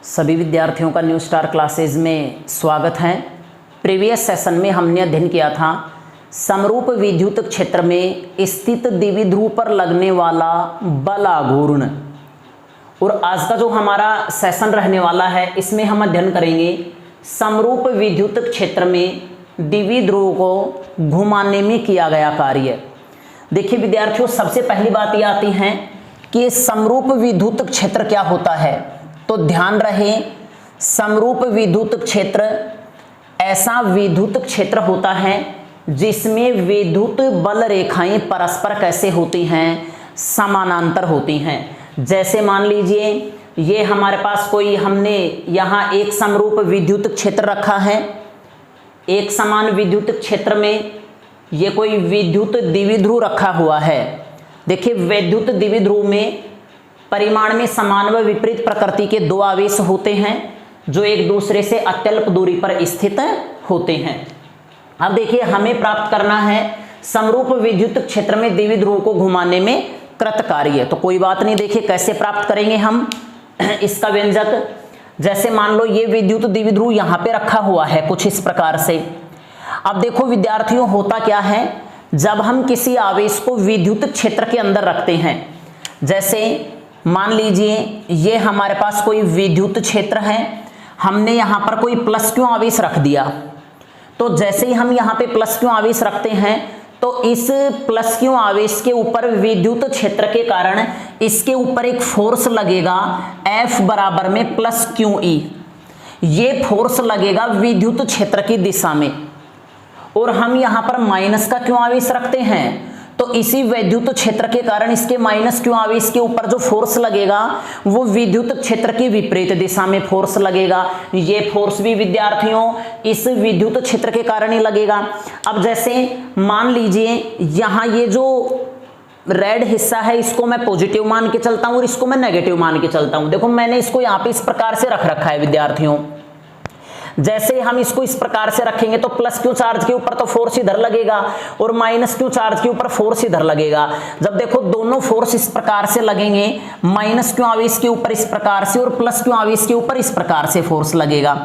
सभी विद्यार्थियों का न्यू स्टार क्लासेज में स्वागत है। प्रीवियस सेशन में हमने अध्ययन किया था समरूप विद्युत क्षेत्र में स्थित द्विध्रुव पर लगने वाला बल आघूर्ण, और आज का जो हमारा सेशन रहने वाला है इसमें हम अध्ययन करेंगे समरूप विद्युत क्षेत्र में द्विध्रुव को घुमाने में किया गया कार्य। देखिए विद्यार्थियों, सबसे पहली बात ये आती है कि समरूप विद्युत क्षेत्र क्या होता है। तो ध्यान रहे, समरूप विद्युत क्षेत्र ऐसा विद्युत क्षेत्र होता है जिसमें विद्युत बल रेखाएं परस्पर कैसे होती हैं, समानांतर होती हैं। जैसे मान लीजिए ये हमारे पास कोई, हमने यहाँ एक समरूप विद्युत क्षेत्र रखा है, एक समान विद्युत क्षेत्र में ये कोई विद्युत द्विध्रुव रखा हुआ है। देखिए विद्युत द्विध्रुव में परिमाण में समान व विपरीत प्रकृति के दो आवेश होते हैं जो एक दूसरे से अत्यल्प दूरी पर स्थित होते हैं। अब देखिए हमें प्राप्त करना है समरूप विद्युत क्षेत्र में द्विध्रुव को घुमाने में कृत कार्य। तो कोई बात नहीं, देखिए कैसे प्राप्त करेंगे हम इसका व्यंजक। जैसे मान लो ये विद्युत द्विध्रुव यहाँ पे रखा हुआ है कुछ इस प्रकार से। अब देखो विद्यार्थियों, होता क्या है जब हम किसी आवेश को विद्युत क्षेत्र के अंदर रखते हैं, जैसे मान लीजिए ये हमारे पास कोई विद्युत क्षेत्र है, हमने यहाँ पर कोई प्लस क्यू आवेश रख दिया। तो जैसे ही हम यहाँ पे प्लस क्यू आवेश रखते हैं तो इस प्लस क्यू आवेश के ऊपर विद्युत क्षेत्र के कारण इसके ऊपर एक फोर्स लगेगा F बराबर में प्लस क्यू ई। ये फोर्स लगेगा विद्युत क्षेत्र की दिशा में, और हम यहाँ पर माइनस का क्यू आवेश रखते हैं तो इसी विद्युत क्षेत्र के कारण इसके माइनस क्यू आवेश के ऊपर जो फोर्स लगेगा वो विद्युत क्षेत्र की विपरीत दिशा में फोर्स लगेगा। ये फोर्स भी विद्यार्थियों इस विद्युत क्षेत्र के कारण ही लगेगा। अब जैसे मान लीजिए यहाँ ये जो रेड हिस्सा है इसको मैं पॉजिटिव मान के चलता हूँ और इसको मैं नेगेटिव मान के चलता हूँ। देखो मैंने इसको यहाँ पे इस प्रकार से रख रखा है विद्यार्थियों। जैसे हम इसको इस प्रकार से रखेंगे तो प्लस क्यू चार्ज के ऊपर तो फोर्स इधर लगेगा और माइनस क्यू चार्ज के ऊपर फोर्स इधर लगेगा। जब देखो दोनों फोर्स इस प्रकार से लगेंगे, माइनस क्यू आवेश के ऊपर इस प्रकार से और प्लस क्यू आवेश के ऊपर इस प्रकार से फोर्स लगेगा।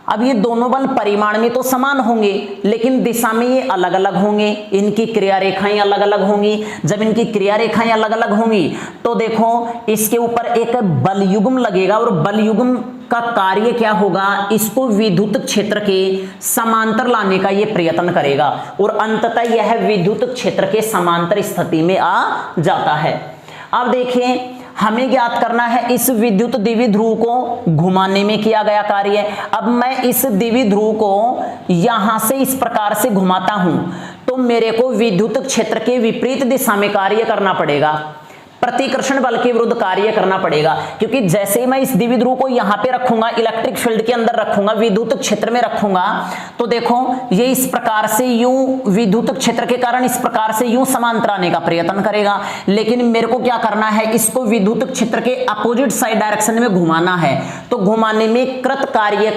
अब ये दोनों बल परिमाण में तो समान होंगे लेकिन दिशा में ये अलग अलग होंगे, इनकी क्रिया रेखाएं अलग अलग होंगी। जब इनकी क्रिया रेखाएं अलग अलग होंगी तो देखो इसके ऊपर एक बल युग्म लगेगा, और बल युग्म का कार्य क्या होगा, इसको विद्युत क्षेत्र के समांतर लाने का ये प्रयत्न करेगा और अंततः यह विद्युत क्षेत्र के समांतर स्थिति में आ जाता है। अब देखिए हमें ज्ञात करना है इस विद्युत द्विध्रुव को घुमाने में किया गया कार्य। अब मैं इस द्विध्रुव को यहां से इस प्रकार से घुमाता हूं तो मेरे को विद्युत क्षेत्र के विपरीत दिशा में कार्य करना पड़ेगा, प्रतिकर्षण बल के विरुद्ध कार्य करना पड़ेगा। क्योंकि जैसे ही मैं इस द्विध्रुव को यहाँ पे रखूंगा, इलेक्ट्रिक फील्ड के अंदर रखूंगा, विद्युत क्षेत्र में रखूंगा, तो देखो ये इस प्रकार से यूं विद्युत क्षेत्र के कारण इस प्रकार से यूं समांतर आने का प्रयत्न करेगा। लेकिन मेरे को क्या करना है, इसको विद्युत क्षेत्र के अपोजिट साइड डायरेक्शन में घुमाना है। तो घुमाने में कृत कार्य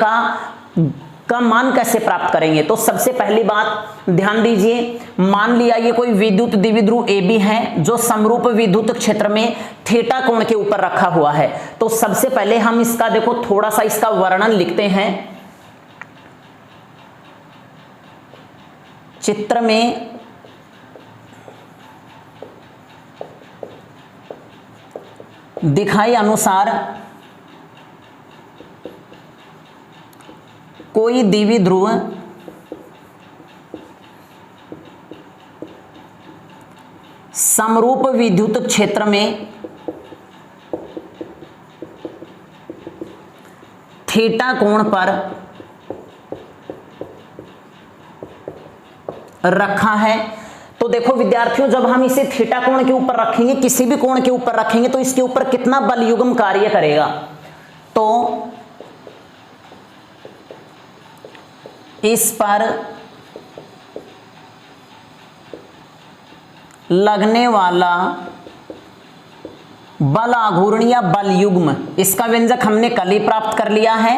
का मान कैसे प्राप्त करेंगे। तो सबसे पहली बात ध्यान दीजिए, मान लिया ये कोई विद्युत द्विध्रुव AB है जो समरूप विद्युत क्षेत्र में थीटा कोण के ऊपर रखा हुआ है। तो सबसे पहले हम इसका देखो थोड़ा सा इसका वर्णन लिखते हैं। चित्र में दिखाए अनुसार कोई द्विध्रुव समरूप विद्युत क्षेत्र में थीटा कोण पर रखा है। तो देखो विद्यार्थियों, जब हम इसे थीटा कोण के ऊपर रखेंगे, किसी भी कोण के ऊपर रखेंगे तो इसके ऊपर कितना बल युग्म कार्य करेगा। तो इस पर लगने वाला बल आघूर्ण या बल युग्म, इसका व्यंजक हमने कल ही प्राप्त कर लिया है,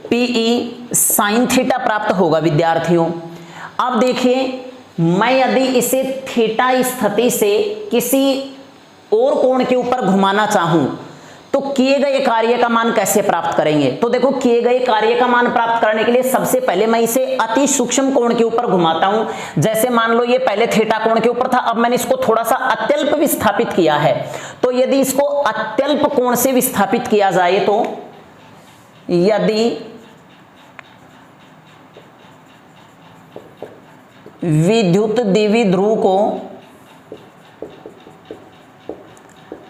PE sin थीटा प्राप्त होगा विद्यार्थियों। अब देखिए मैं यदि इसे थीटा स्थिति से किसी और कोण के ऊपर घुमाना चाहूं तो किए गए कार्य का मान कैसे प्राप्त करेंगे? तो देखो, किए गए कार्य का मान प्राप्त करने के लिए सबसे पहले मैं इसे अति सूक्ष्म कोण के ऊपर घुमाता हूं। जैसे मान लो ये पहले थीटा कोण के ऊपर था, अब मैंने इसको थोड़ा सा अत्यल्प विस्थापित किया है। तो यदि इसको अत्यल्प कोण से विस्थापित किया जाए, तो यदि विद्युत द्विध्रुव को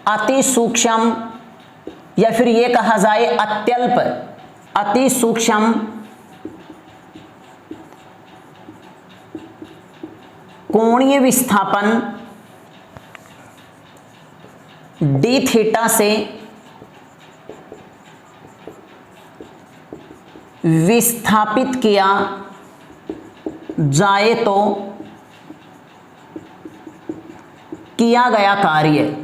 अति सूक्ष्म या फिर ये कहा जाए अत्यल्प अति सूक्ष्म कोणीय विस्थापन डी थीटा से विस्थापित किया जाए तो किया गया कार्य।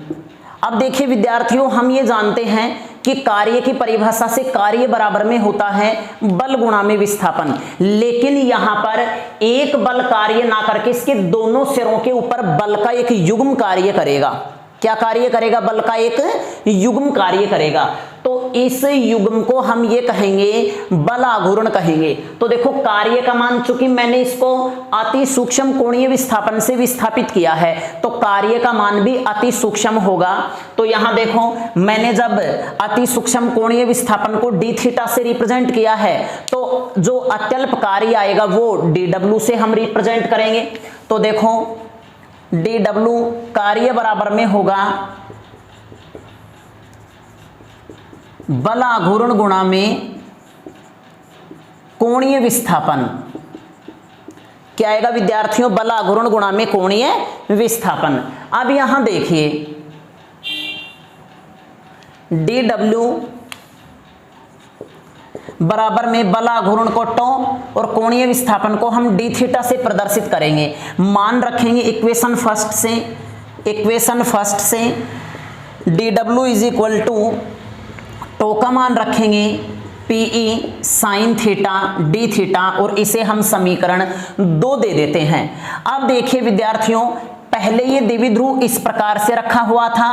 अब देखिए विद्यार्थियों, हम ये जानते हैं कि कार्य की परिभाषा से कार्य बराबर में होता है बल गुणा में विस्थापन, लेकिन यहां पर एक बल कार्य ना करके इसके दोनों सिरों के ऊपर बल का एक युग्म कार्य करेगा। क्या कार्य करेगा? बल का एक युग्म कार्य करेगा। तो इस युग्म को हम ये कहेंगे बल आघूर्ण कहेंगे। तो देखो, कार्य का मान चूंकि मैंने इसको अति सूक्ष्म कोणीय विस्थापन से विस्थापित किया है, तो कार्य का मान भी अति सूक्ष्म होगा। तो यहां देखो, मैंने जब अति सूक्ष्म कोणीय विस्थापन को डी थीटा से रिप्रेजेंट किया है, तो जो अत्यल्प कार्य आएगा वो डी डब्ल्यू से हम रिप्रेजेंट करेंगे। तो देखो, डी डब्ल्यू कार्य बराबर में होगा बल आघूर्ण गुणा में कोणीय विस्थापन। क्या आएगा विद्यार्थियों? बल आघूर्ण गुणा में कोणीय विस्थापन। अब यहां देखिए, डी डब्ल्यू बराबर में बल आघूर्ण को टो और कोणीय विस्थापन को हम डी थीटा से प्रदर्शित करेंगे। मान रखेंगे इक्वेशन फर्स्ट से D W is equal to tau का मान रखेंगे PE sine theta D theta, और इसे हम समीकरण 2 दे देते हैं। अब देखिए विद्यार्थियों, पहले ये द्विध्रुव इस प्रकार से रखा हुआ था।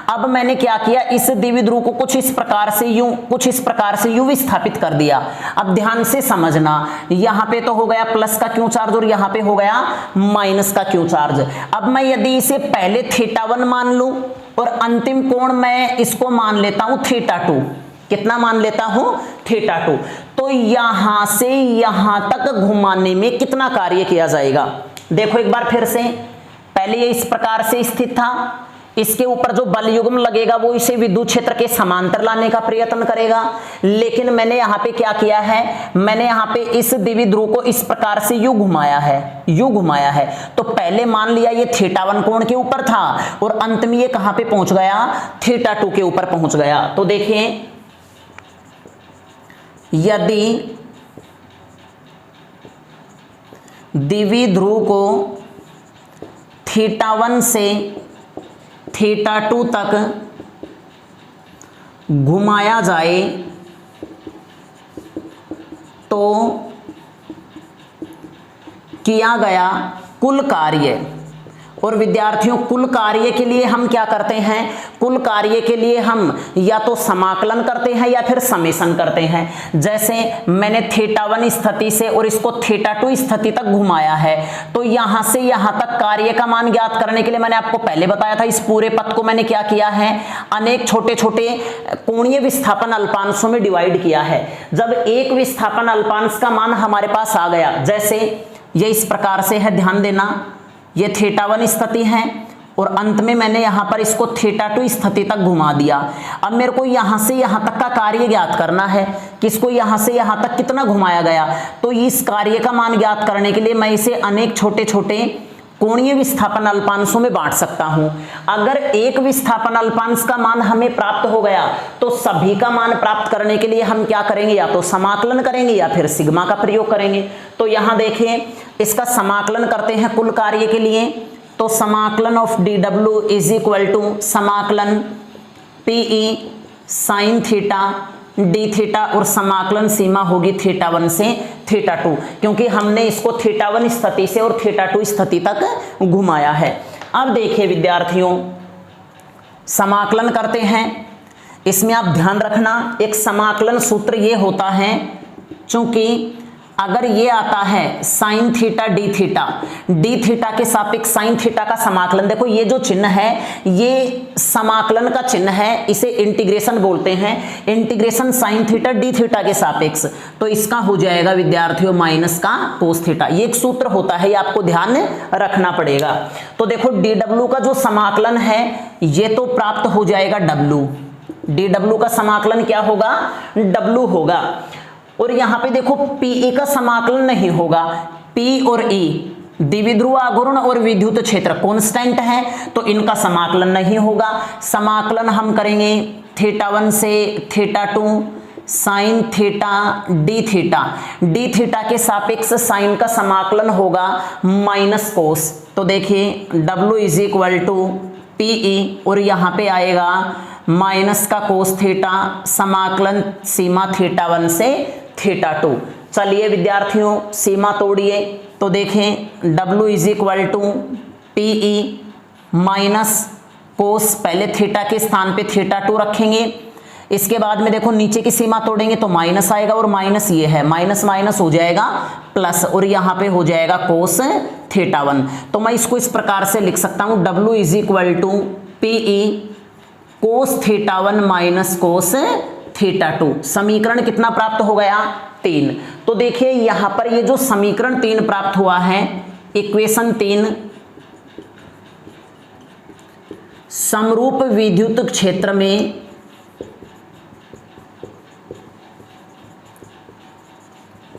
अब मैंने क्या किया, इस द्विध्रुव को कुछ इस प्रकार से यूं विस्थापित कर दिया। अब ध्यान से समझना, यहां पे तो हो गया प्लस का क्यू चार्ज और यहां पे हो गया माइनस का क्यू चार्ज। अब मैं यदि इसे पहले θ1 मान लूं और अंतिम कोण मैं इसको मान लेता हूं θ2। कितना मान लेता हूं? θ2। तो यहां से यहां तक घुमाने में कितना कार्य किया जाएगा? देखो एक बार फिर से, पहले ये इस प्रकार से स्थित था, इसके ऊपर जो बल युग्म लगेगा वो इसे विद्युत क्षेत्र के समांतर लाने का प्रयत्न करेगा। लेकिन मैंने यहाँ पे क्या किया है, मैंने यहाँ पे इस द्विध्रुव को इस प्रकार से यूं घुमाया है। तो पहले मान लिया ये θ1 कोण के ऊपर था और अंत में ये कहां पे पहुंच गया? θ2 के ऊपर पहुंच गया। तो देखिए, यदि द्विध्रुव को θ1 से θ2 तक घुमाया जाए तो किया गया कुल कार्य। और विद्यार्थियों, कुल कार्य के लिए हम क्या करते हैं? कुल कार्य के लिए हम या तो समाकलन करते हैं या फिर समेशन करते हैं। जैसे मैंने θ1 स्थिति से और इसको θ2 स्थिति तक घुमाया है, तो यहां से यहां तक कार्य का मान ज्ञात करने के लिए मैंने आपको पहले बताया था, इस पूरे पथ को मैंने क्या किया है, अनेक छोटे छोटे कोणीय विस्थापन अल्पांशों में डिवाइड किया है। जब एक विस्थापन अल्पांश का मान हमारे पास आ गया, जैसे ये इस प्रकार से है, ध्यान देना, ये θ1 स्थिति है और अंत में मैंने यहां पर इसको θ2 स्थिति तक घुमा दिया। अब मेरे को यहां से यहां तक का कार्य ज्ञात करना है, किसको यहां से यहां तक कितना घुमाया गया। तो इस कार्य का मान ज्ञात करने के लिए मैं इसे अनेक छोटे छोटे कोणीय विस्थापन अल्पांशों में बांट सकता हूं। अगर एक विस्थापन अल्पांश का मान हमें प्राप्त हो गया तो सभी का मान प्राप्त करने के लिए हम क्या करेंगे, या तो समाकलन करेंगे या फिर सिग्मा का प्रयोग करेंगे। तो यहां देखिए, इसका समाकलन करते हैं कुल कार्य के लिए। तो समाकलन of d W is equal to समाकलन P sine theta D theta, और समाकलन सीमा होगी θ1 से θ2, क्योंकि हमने इसको θ1 स्थिति से और θ2 स्थिति तक घुमाया है। अब देखिए विद्यार्थियों, समाकलन करते हैं। इसमें आप ध्यान रखना एक समाकलन सूत्र ये होता है, चूंकि अगर ये आता है साइन थीटा डी थीटा के सापेक्ष साइन थीटा का समाकलन, देखो ये जो चिन्ह है ये समाकलन का चिन्ह है, इसे इंटीग्रेशन बोलते हैं, integration sign theta D theta के सापेक्ष, तो इसका हो जाएगा विद्यार्थियों माइनस का कोस थीटा। ये एक सूत्र होता है, ये आपको ध्यान रखना पड़ेगा। तो देखो डी डब्ल्यू का जो समाकलन है ये तो प्राप्त हो जाएगा डब्ल्यू, डी डब्ल्यू का समाकलन क्या होगा, डब्ल्यू होगा। और यहां पे देखो पीई का समाकलन नहीं होगा, पी और ई द्विध्रुव आघूर्ण और विद्युत क्षेत्र कांस्टेंट है, तो इनका समाकलन नहीं होगा। समाकलन हम करेंगे θ1 से θ2 साइन थीटा डी थीटा के सापेक्ष साइन का समाकलन होगा माइनस कोस। तो देखिए W is equal to PE और यहाँ पे आएगा माइनस का कोस थीटा, समाकलन सीमा θ1 से θ2। चलिए विद्यार्थियों सीमा तोड़िए, तो देखें W is equal to PE minus cos, पहले थीटा के स्थान पे θ2 रखेंगे, इसके बाद में देखो नीचे की सीमा तोड़ेंगे तो माइनस आएगा और माइनस ये है, माइनस माइनस हो जाएगा प्लस और यहाँ पे हो जाएगा कोस θ1। तो मैं इसको इस प्रकार से लिख सकता हूँ W is equal to P cos θ1 minus cos θ2। समीकरण कितना प्राप्त हो गया, 3। तो देखिए यहां पर ये जो समीकरण 3 प्राप्त हुआ है, इक्वेशन 3, समरूप विद्युत क्षेत्र में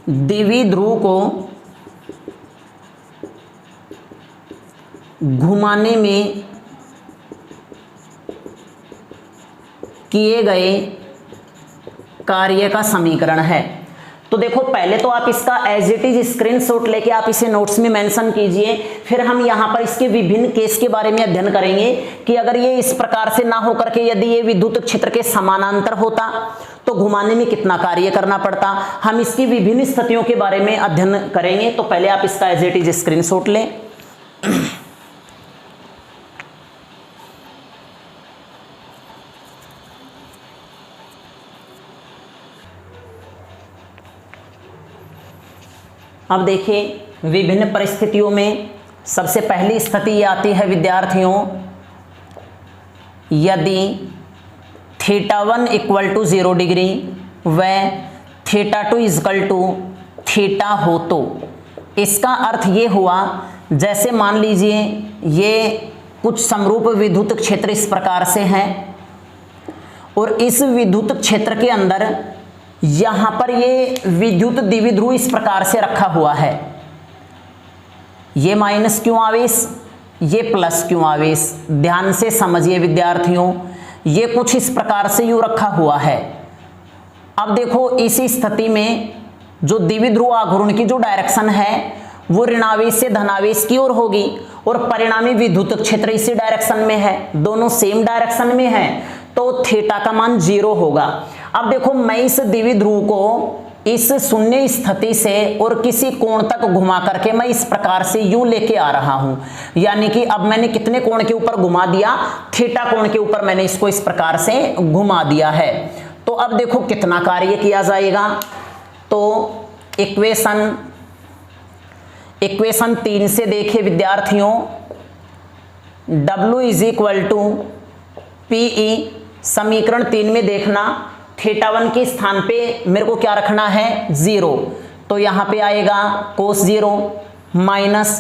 द्विध्रुव को घुमाने में किए गए कार्य का समीकरण है। तो देखो पहले तो आप इसका एज इट इज स्क्रीनशॉट लेके आप इसे नोट्स में मेंशन कीजिए, फिर हम यहाँ पर इसके विभिन्न केस के बारे में अध्ययन करेंगे कि अगर ये इस प्रकार से ना होकर के यदि ये विद्युत क्षेत्र के समानांतर होता तो घुमाने में कितना कार्य करना पड़ता, हम इसकी विभिन्न स्थितियों के बारे में अध्ययन करेंगे। तो पहले आप इसका एज इट इज स्क्रीनशॉट लें। अब देखिए विभिन्न परिस्थितियों में सबसे पहली स्थिति ये आती है विद्यार्थियों, यदि θ1 इक्वल टू 0 डिग्री व θ2 इक्वल टू थीटा हो, तो इसका अर्थ ये हुआ जैसे मान लीजिए ये कुछ समरूप विद्युत क्षेत्र इस प्रकार से हैं और इस विद्युत क्षेत्र के अंदर यहां पर ये विद्युत द्विध्रुव इस प्रकार से रखा हुआ है, ये माइनस क्यों आवेश, ये प्लस क्यों आवेश, ध्यान से समझिए विद्यार्थियों, ये कुछ इस प्रकार से यूं रखा हुआ है। अब देखो इसी स्थिति में जो द्विध्रुव आघूर्ण की जो डायरेक्शन है वो ऋणावेश से धनावेश की ओर होगी और परिणामी विद्युत क्षेत्र इसी डायरेक्शन में है, दोनों सेम डायरेक्शन में है, तो थीटा का मान 0 होगा। अब देखो मैं इस द्विध्रुव को इस शून्य स्थिति से और किसी कोण तक घुमा करके मैं इस प्रकार से यूं लेके आ रहा हूं, यानी कि अब मैंने कितने कोण के ऊपर घुमा दिया, थीटा कोण के ऊपर मैंने इसको इस प्रकार से घुमा दिया है। तो अब देखो कितना कार्य किया जाएगा, तो इक्वेशन 3 से देखिए विद्यार्थियों, W is equal to PE, समीकरण 3 में देखना θ1 के स्थान पे मेरे को क्या रखना है, 0, तो यहां पे आएगा कोस 0 माइनस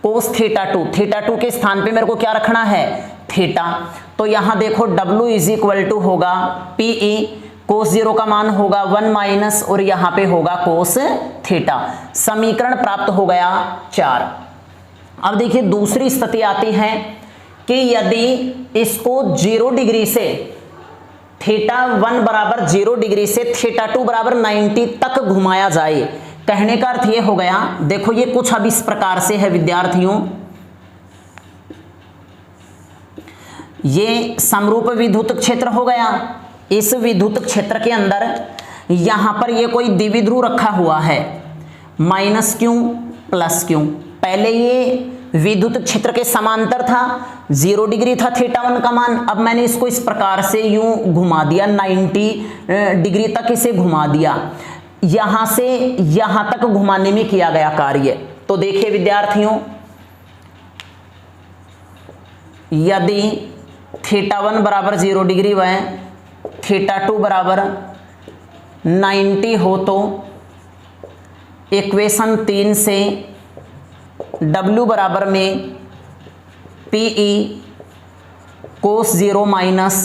कोस θ2 के स्थान पे मेरे को क्या रखना है, थीटा। तो यहां देखो W इज इक्वल टू होगा पीई, कोस 0 का मान होगा 1 माइनस और यहां पे होगा कोस थीटा। समीकरण प्राप्त हो गया 4। अब देखिए दूसरी स्थिति आती है कि यदि इसको 0 डिग्री से θ1 बराबर 0 डिग्री से θ2 बराबर 90 तक घुमाया जाए, कहने का अर्थ ये हो गया, देखो ये कुछ अब इस प्रकार से है विद्यार्थियों, ये समरूप विद्युत क्षेत्र हो गया, इस विद्युत क्षेत्र के अंदर यहां पर ये कोई द्विध्रुव रखा हुआ है, माइनस क्यों प्लस क्यों, पहले ये विद्युत क्षेत्र के समांतर था, 0 डिग्री था θ1 का मान। अब मैंने इसको इस प्रकार से यूं घुमा दिया, 90 डिग्री तक इसे घुमा दिया, यहां से यहां तक घुमाने में किया गया कार्य। तो देखिए विद्यार्थियों, यदि θ1 बराबर 0 डिग्री व θ2 बराबर 90 हो तो इक्वेशन 3 से W बराबर में PE cos 0 माइनस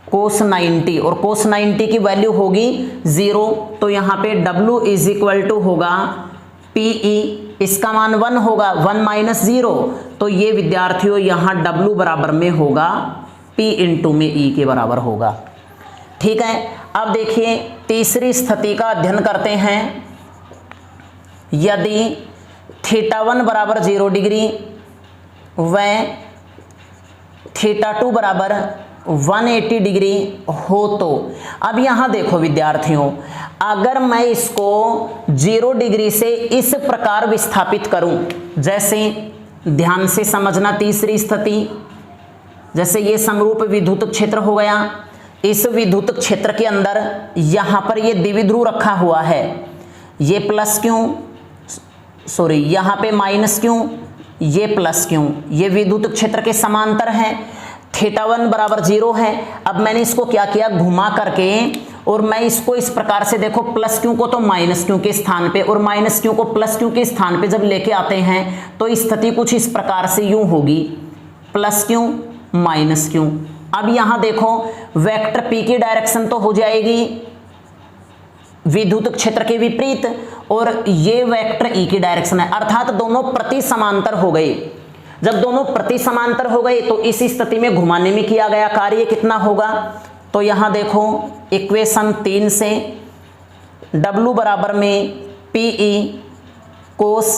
cos 90, और cos 90 की वैल्यू होगी 0, तो यहाँ पे W इज इक्वल टू होगा PE, इसका मान 1 होगा, 1 माइनस 0, तो ये विद्यार्थियों यहाँ W बराबर में होगा P इंटू में E के बराबर होगा। ठीक है, अब देखिए तीसरी स्थिति का अध्ययन करते हैं। यदि θ1 बराबर 0 डिग्री व θ2 बराबर 180 डिग्री हो तो अब यहां देखो विद्यार्थियों, अगर मैं इसको 0 डिग्री से इस प्रकार विस्थापित करूं, जैसे ध्यान से समझना, तीसरी स्थिति, जैसे ये समरूप विद्युत क्षेत्र हो गया, इस विद्युत क्षेत्र के अंदर यहां पर ये द्विध्रुव रखा हुआ है, ये प्लस क्यों, सॉरी यहाँ पे माइनस क्यों, ये प्लस क्यों, ये विद्युत क्षेत्र के समांतर है, θ1 बराबर 0 है। अब मैंने इसको क्या किया, घुमा करके, और मैं इसको इस प्रकार से देखो, प्लस क्यों को तो माइनस क्यों के स्थान पे और माइनस क्यों को प्लस क्यों के स्थान पे जब लेके आते हैं तो स्थिति कुछ इस प्रकार से यूं होगी, प्लस क्यों माइनस क्यों। अब यहां देखो वेक्टर P की डायरेक्शन तो हो जाएगी विद्युत क्षेत्र के विपरीत, और ये वेक्टर E की डायरेक्शन है, अर्थात दोनों प्रति समांतर हो गए। जब दोनों प्रति समांतर हो गए तो इस स्थिति में घुमाने में किया गया कार्य कितना होगा, तो यहां देखो इक्वेशन 3 से W बराबर में PE cos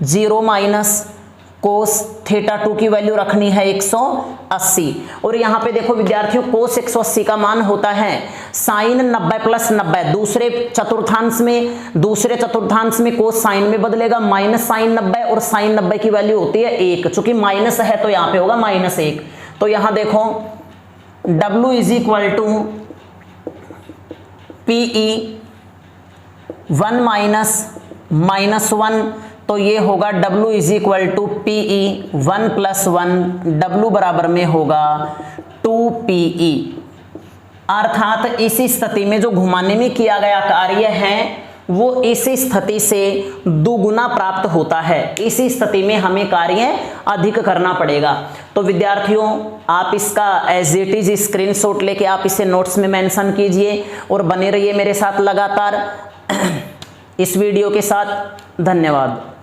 0 माइनस cos θ2 की वैल्यू रखनी है 180, और यहाँ पे देखो विद्यार्थियों cos 180 का मान होता है साइन 90 प्लस 90, दूसरे चतुर्थांश में cos साइन में बदलेगा माइनस साइन 90, और साइन 90 की वैल्यू होती है 1, चूंकि माइनस है तो यहाँ पे होगा -1। तो यहाँ देखो W is equal to PE 1 minus 1, तो ये होगा W is equal to PE 1 plus 1, W बराबर में होगा 2PE, अर्थात इसी स्थिति में जो घुमाने में किया गया कार्य है वो इसी स्थिति से दुगुना प्राप्त होता है। इसी स्थिति में हमें कार्य अधिक करना पड़ेगा। तो विद्यार्थियों, आप इसका एज इट इज स्क्रीनशॉट लेके आप इसे नोट्स में मेंशन कीजिए और बने रहिए मेरे साथ लगातार इस वीडियो के साथ। धन्यवाद।